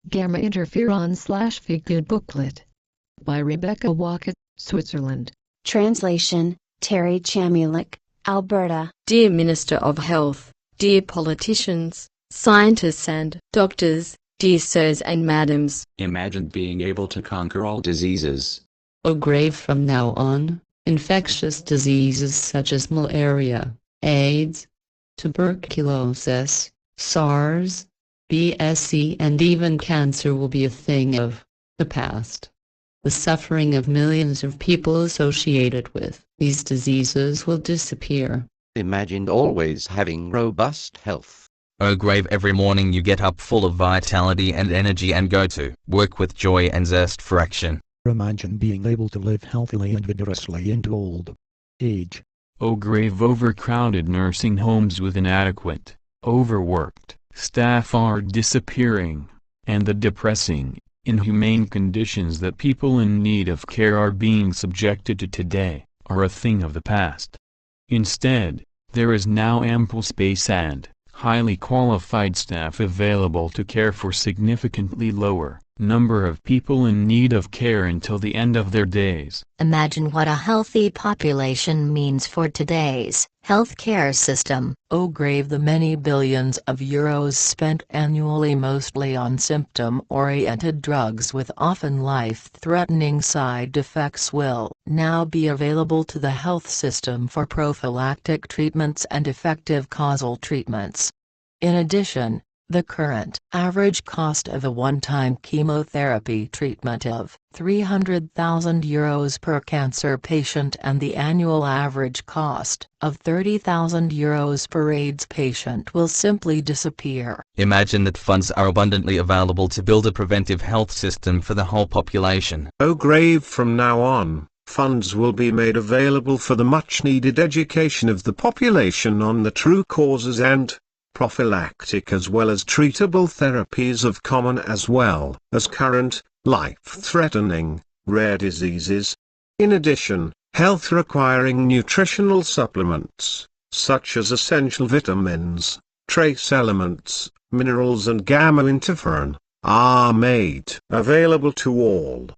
Gamma Interferon / FIGU Booklet. By Rebecca Wackett, Switzerland. Translation, Terry Chamulik, Alberta. Dear Minister of Health, dear politicians, scientists and doctors, dear sirs and madams. Imagine being able to conquer all diseases. O grave from now on, infectious diseases such as malaria, AIDS, tuberculosis, SARS, BSE and even cancer will be a thing of the past. The suffering of millions of people associated with these diseases will disappear. Imagine always having robust health. O grave, every morning you get up full of vitality and energy and go to work with joy and zest for action. Imagine being able to live healthily and vigorously into old age. O grave, overcrowded nursing homes with inadequate, overworked staff are disappearing, and the depressing, inhumane conditions that people in need of care are being subjected to today are a thing of the past. Instead, there is now ample space and highly qualified staff available to care for significantly lower number of people in need of care until the end of their days. Imagine what a healthy population means for today's healthcare system. O grave, the many billions of euros spent annually mostly on symptom-oriented drugs with often life-threatening side effects will now be available to the health system for prophylactic treatments and effective causal treatments. In addition, the current average cost of a one-time chemotherapy treatment of €300,000 per cancer patient and the annual average cost of €30,000 per AIDS patient will simply disappear. Imagine that funds are abundantly available to build a preventive health system for the whole population. O grave, from now on, funds will be made available for the much-needed education of the population on the true causes and prophylactic as well as treatable therapies of common as well as current, life-threatening, rare diseases. In addition, health-requiring nutritional supplements, such as essential vitamins, trace elements, minerals and gamma interferon, are made available to all.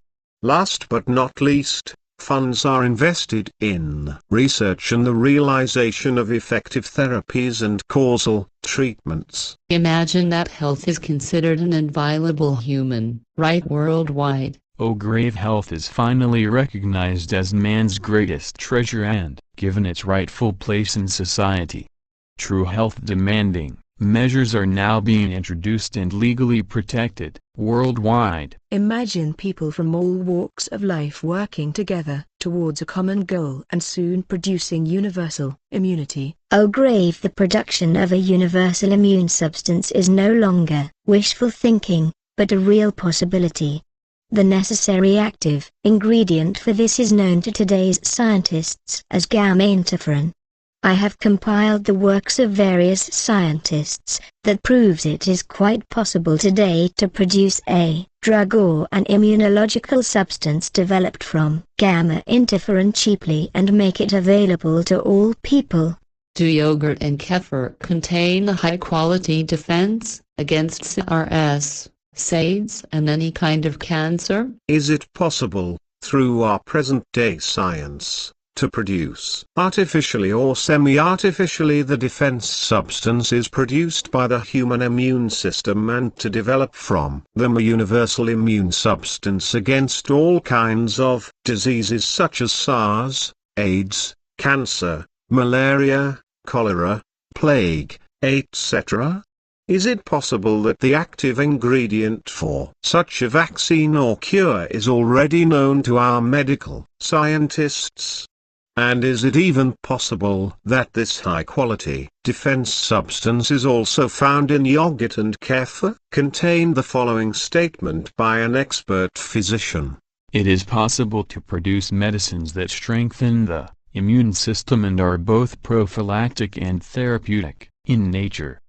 Last but not least, funds are invested in research and the realization of effective therapies and causal treatments. Imagine that health is considered an inviolable human right worldwide. O grave, health is finally recognized as man's greatest treasure and given its rightful place in society. True health demanding measures are now being introduced and legally protected worldwide. Imagine people from all walks of life working together towards a common goal and soon producing universal immunity. O grave, the production of a universal immune substance is no longer wishful thinking, but a real possibility. The necessary active ingredient for this is known to today's scientists as gamma interferon. I have compiled the works of various scientists that proves it is quite possible today to produce a drug or an immunological substance developed from gamma interferon cheaply and make it available to all people. Do yogurt and kefir contain a high-quality defense against SARS, AIDS and any kind of cancer? Is it possible, through our present-day science, to produce artificially or semi-artificially the defense substances produced by the human immune system and to develop from them a universal immune substance against all kinds of diseases such as SARS, AIDS, cancer, malaria, cholera, plague, etc.? Is it possible that the active ingredient for such a vaccine or cure is already known to our medical scientists? And is it even possible that this high-quality defense substance is also found in yogurt and kefir? Contain the following statement by an expert physician. It is possible to produce medicines that strengthen the immune system and are both prophylactic and therapeutic in nature.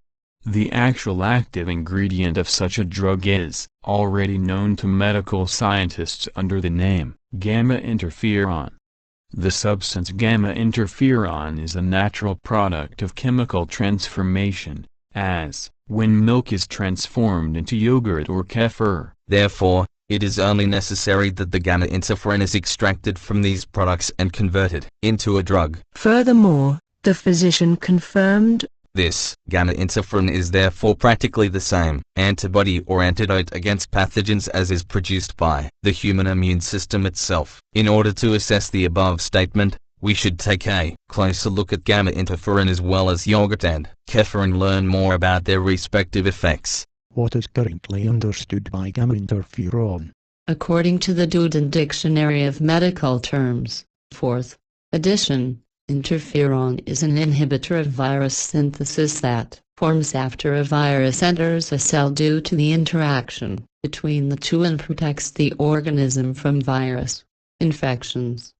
The actual active ingredient of such a drug is already known to medical scientists under the name gamma interferon. The substance gamma interferon is a natural product of chemical transformation, as when milk is transformed into yogurt or kefir. Therefore, it is only necessary that the gamma interferon is extracted from these products and converted into a drug. Furthermore, the physician confirmed, this gamma interferon is therefore practically the same antibody or antidote against pathogens as is produced by the human immune system itself. In order to assess the above statement, we should take a closer look at gamma interferon as well as yogurt and kefir and learn more about their respective effects. What is currently understood by gamma interferon? According to the Duden Dictionary of Medical Terms, 4th edition, interferon is an inhibitor of virus synthesis that forms after a virus enters a cell due to the interaction between the two and protects the organism from virus infections.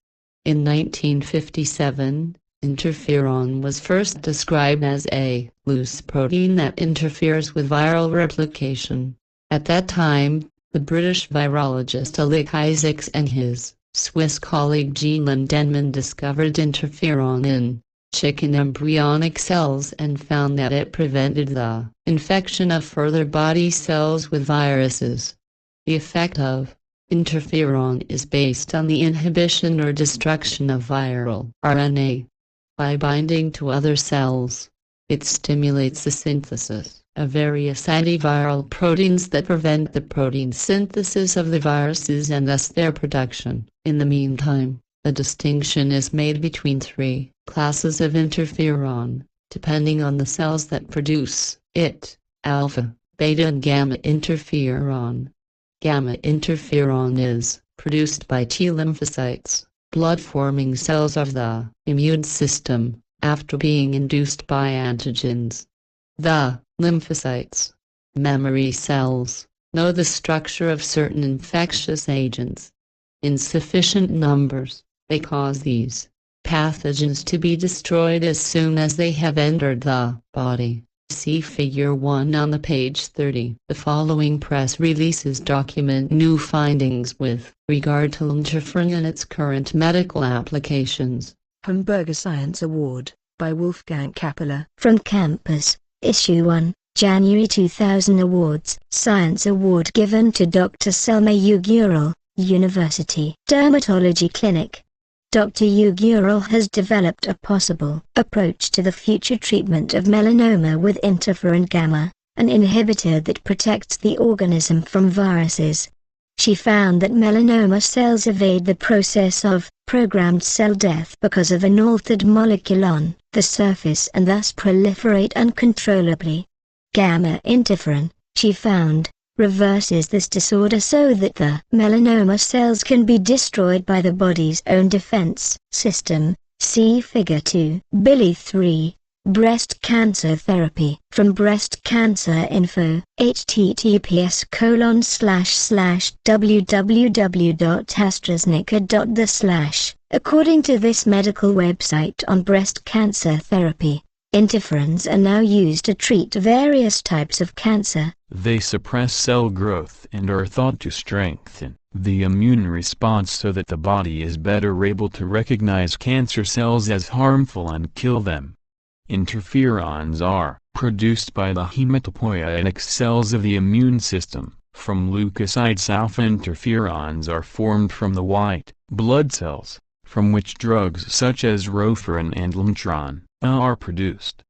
In 1957, interferon was first described as a loose protein that interferes with viral replication. At that time, the British virologist Ulrich Isaacs and his Swiss colleague Jean Denman discovered interferon in chicken embryonic cells and found that it prevented the infection of further body cells with viruses. The effect of interferon is based on the inhibition or destruction of viral RNA. By binding to other cells, it stimulates the synthesis of various antiviral proteins that prevent the protein synthesis of the viruses and thus their production. In the meantime, a distinction is made between three classes of interferon, depending on the cells that produce it: alpha, beta and gamma interferon. Gamma interferon is produced by T lymphocytes, blood-forming cells of the immune system, after being induced by antigens. The lymphocytes, memory cells, know the structure of certain infectious agents. In sufficient numbers, they cause these pathogens to be destroyed as soon as they have entered the body. See Figure 1 on the page 30. The following press releases document new findings with regard to interferon and its current medical applications. Hamburger Science Award, by Wolfgang Kappeler. From Campus, Issue 1, January 2000. Awards. Science Award given to Dr. Selma Ugural, University Dermatology Clinic. Dr. Ugural has developed a possible approach to the future treatment of melanoma with interferon gamma, an inhibitor that protects the organism from viruses. She found that melanoma cells evade the process of programmed cell death because of an altered molecule on the surface and thus proliferate uncontrollably. Gamma interferon, she found, reverses this disorder so that the melanoma cells can be destroyed by the body's own defense system. See Figure 2. Billy 3. Breast cancer therapy. From Breast Cancer Info, https://www.astrazeneca.the/. According to this medical website on breast cancer therapy, interferons are now used to treat various types of cancer. They suppress cell growth and are thought to strengthen the immune response so that the body is better able to recognize cancer cells as harmful and kill them. Interferons are produced by the hematopoietic cells of the immune system. From leukocytes, alpha interferons are formed from the white blood cells, from which drugs such as roferin and lantron are produced.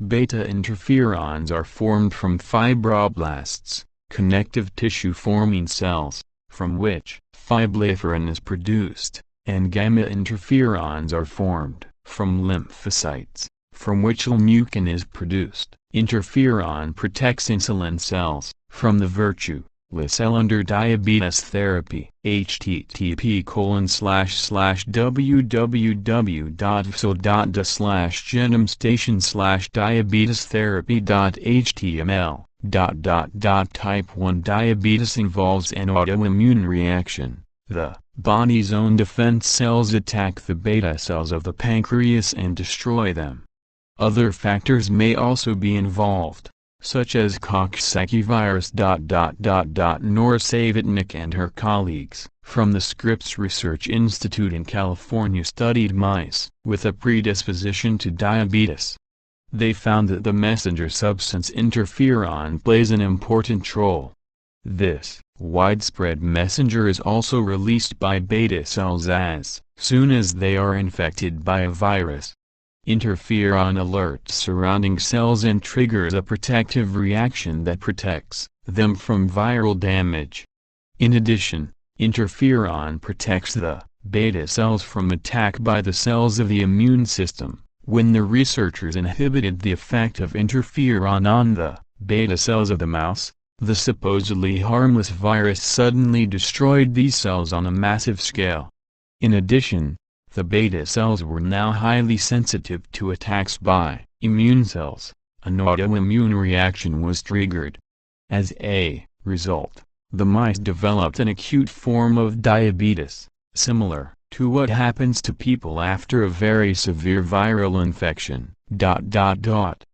Beta interferons are formed from fibroblasts, connective tissue forming cells, from which fibriferin is produced, and gamma interferons are formed from lymphocytes, from which almucin is produced. Interferon protects insulin cells from the virtue cell under diabetes therapy. http://www.so.da/genomstation/diabetestherapy.html. Type 1 diabetes involves an autoimmune reaction. The body's own defense cells attack the beta cells of the pancreas and destroy them. Other factors may also be involved, such as Coxsackie virus. Nora Savitnik and her colleagues from the Scripps Research Institute in California studied mice with a predisposition to diabetes. They found that the messenger substance interferon plays an important role. This widespread messenger is also released by beta cells as soon as they are infected by a virus. Interferon alerts surrounding cells and triggers a protective reaction that protects them from viral damage. In addition, interferon protects the beta cells from attack by the cells of the immune system. When the researchers inhibited the effect of interferon on the beta cells of the mouse, the supposedly harmless virus suddenly destroyed these cells on a massive scale. In addition, the beta cells were now highly sensitive to attacks by immune cells. An autoimmune reaction was triggered. As a result, the mice developed an acute form of diabetes, similar to what happens to people after a very severe viral infection.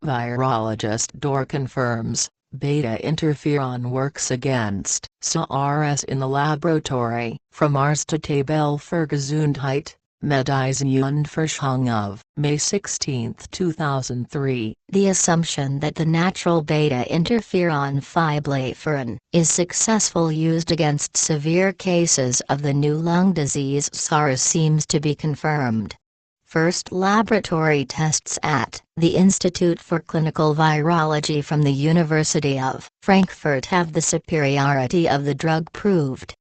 Virologist Dor confirms, beta interferon works against SARS in the laboratory. From Ars to Tabelfergesundheit, Medizin of May 16, 2003. The assumption that the natural beta interferon Fiblaferin is successful used against severe cases of the new lung disease SARS seems to be confirmed. First laboratory tests at the Institute for Clinical Virology from the University of Frankfurt have the superiority of the drug proved.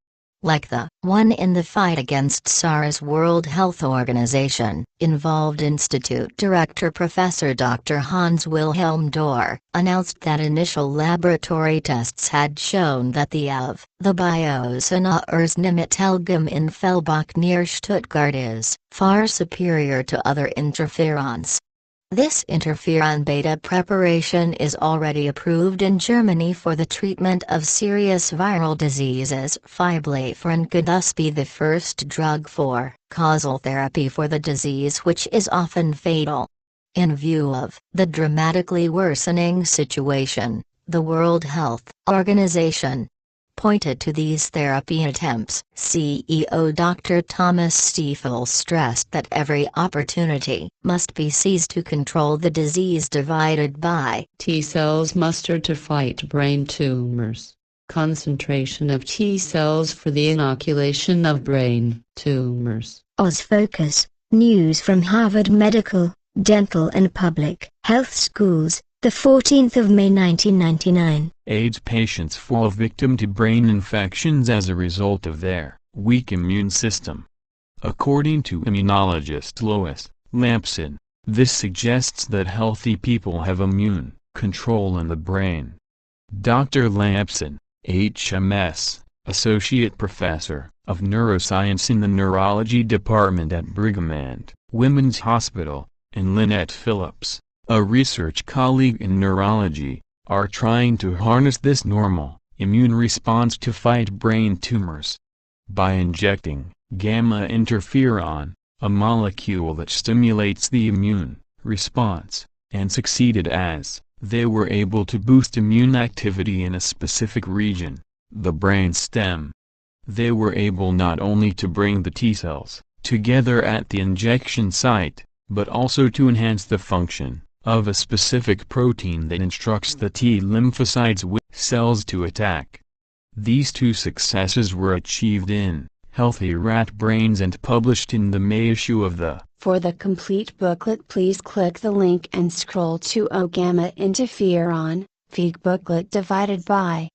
Like the one in the fight against SARS, World Health Organization involved Institute Director Professor Dr. Hans Wilhelm Dor announced that initial laboratory tests had shown that the Biosina-Ursnimitelgum in Fellbach near Stuttgart is far superior to other interferons. This interferon beta preparation is already approved in Germany for the treatment of serious viral diseases. Fiblaferin could thus be the first drug for causal therapy for the disease, which is often fatal. In view of the dramatically worsening situation, the World Health Organization pointed to these therapy attempts. CEO Dr. Thomas Stiefel stressed that every opportunity must be seized to control the disease divided by T cells mustered to fight brain tumors. Concentration of T cells for the inoculation of brain tumors. OzFocus, news from Harvard Medical, Dental and Public Health Schools, the 14th of May 1999. AIDS patients fall victim to brain infections as a result of their weak immune system. According to immunologist Lois Lampson, this suggests that healthy people have immune control in the brain. Dr. Lampson, HMS, Associate Professor of Neuroscience in the Neurology Department at Brigham and Women's Hospital, and Lynette Phillips, a research colleague in neurology, are trying to harness this normal immune response to fight brain tumors. By injecting gamma interferon, a molecule that stimulates the immune response, and succeeded as they were able to boost immune activity in a specific region, the brain stem. They were able not only to bring the T cells together at the injection site, but also to enhance the function of a specific protein that instructs the T lymphocytes with cells to attack. These two successes were achieved in healthy rat brains and published in the May issue of the. For the complete booklet, please click the link and scroll to O Gamma Interferon, FIGU booklet divided by